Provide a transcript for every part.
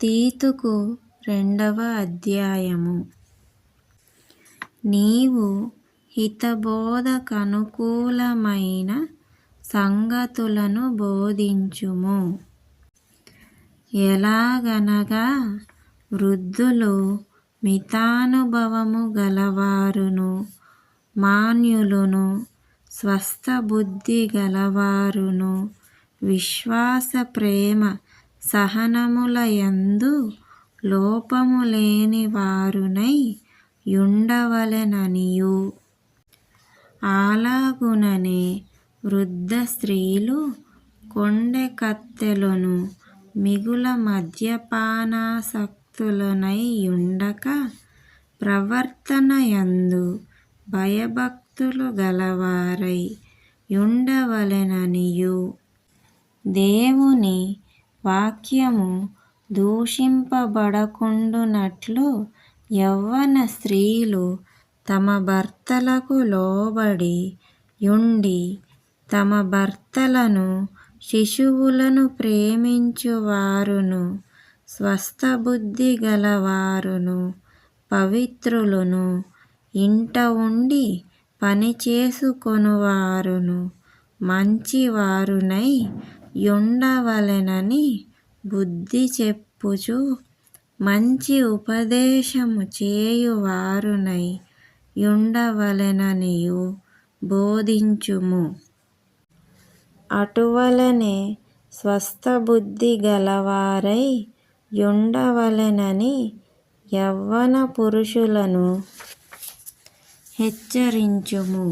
తీతుకు 2వ అధ్యాయము. నీవు హితబోధకనుకూలమైన సంగతులను బోధించుము. ఎలాగనగా వృద్ధులు, మితానుభవము గలవారును, మాన్యులును, స్వస్థబుద్ధి గలవారును, విశ్వాస ప్రేమ సహనముల యందు లోపము లేని వారునై యుండవలెననియు, అలాగుననే వృద్ధ స్త్రీలు కొండె కత్తెలును మిగుల మద్యపానాసక్తులనై యుండక, ప్రవర్తన యందు భయభక్తులు గలవారై యుండవలెననియు, దేవుని వాక్యము దూషింపబడకుండునట్లు యవ్వన స్త్రీలు తమ భర్తలకు లోబడి యుండి, తమ భర్తలను శిశువులను ప్రేమించువారును, స్వస్థబుద్ధి గలవారును, పవిత్రులును, ఇంట ఉండి పనిచేసుకొనువారును, మంచివారునై యుండవలెనని బుద్ధి చెప్పుచు, మంచి ఉపదేశము చేయువారునై యుండవలెననియు బోధించుము. అటువలనే స్వస్థబుద్ధి గలవారై యుండవలెనని యవ్వన పురుషులను హెచ్చరించుము.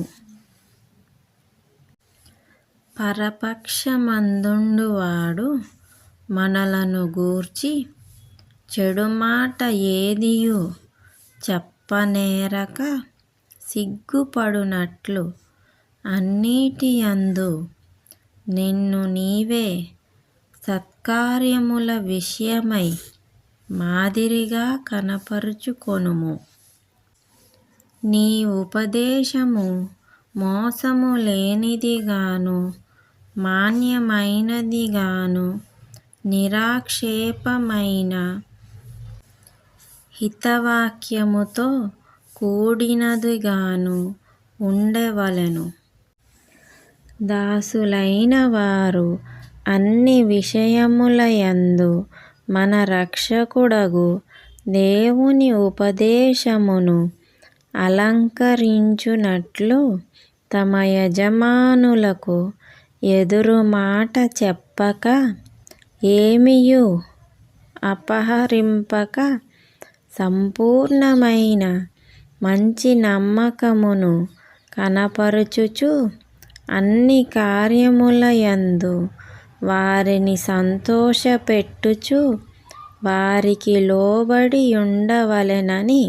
పరపక్షమందుండువాడు మనలను గూర్చి చెడుమాట ఏదియు చెప్పనేరక సిగ్గుపడునట్లు అన్నిటియందు నిన్ను నీవే సత్కార్యముల విషయమై మాదిరిగా కనపరుచుకొనుము. నీ ఉపదేశము మోసము లేనిదిగాను, మాన్యమైనదిగాను, నిరాక్షేపమైన హితవాక్యముతో కూడినదిగాను ఉండవలెను. దాసులైన వారు అన్ని విషయములయందు మన రక్షకుడగు దేవుని ఉపదేశమును అలంకరించునట్లు తమ యజమానులకు ఎదురుమాట చెప్పక, ఏమియు అపహరింపక, సంపూర్ణమైన మంచి నమ్మకమును కనపరుచుచు, అన్ని కార్యములయందు వారిని సంతోషపెట్టుచు, వారికి లోబడి యుండవలెనని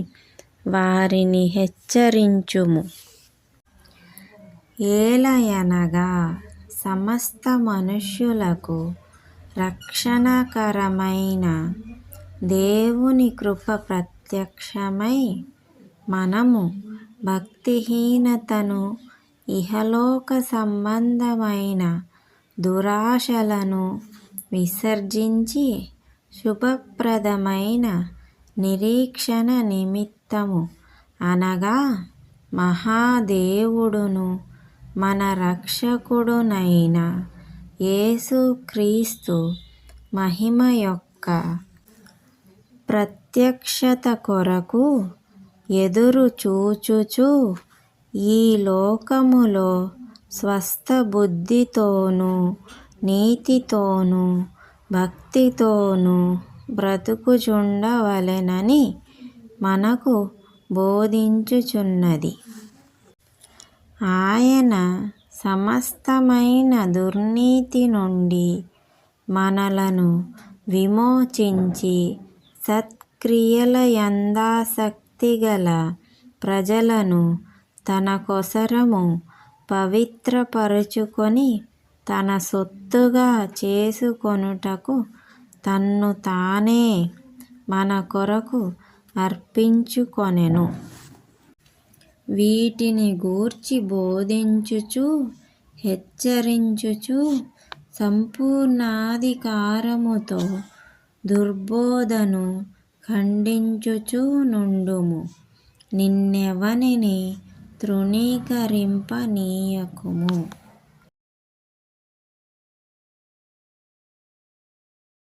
వారిని హెచ్చరించుము. ఏలయనగా సమస్త మనుష్యులకు రక్షణకరమైన దేవుని కృప ప్రత్యక్షమై, మనము భక్తిహీనతను, ఇహలోక సంబంధమైన దురాశలను విసర్జించి, శుభప్రదమైన నిరీక్షణ నిమిత్తము, అనగా మహాదేవుడును మన రక్షకుడునైన యేసుక్రీస్తు మహిమ యొక్క ప్రత్యక్షత కొరకు ఎదురు చూచుచు, ఈ లోకములో స్వస్థబుద్ధితోనూ, నీతితోనూ, భక్తితోనూ బ్రతుకుచుండవలెనని మనకు బోధించుచున్నది. ఆయన సమస్తమైన దుర్నీతి నుండి మనలను విమోచించి, సత్క్రియలయందాసక్తిగల ప్రజలను తన కొసరము పవిత్రపరచుకొని, తన సొత్తుగా చేసుకొనుటకు తన్ను తానే మన కొరకు అర్పించుకొనెను. వీటిని గూర్చి బోధించుచు, హెచ్చరించుచు, సంపూర్ణాధికారముతో దుర్బోధను ఖండించుచు నుండుము. నిన్నెవనిని తృణీకరింపనీయకుము.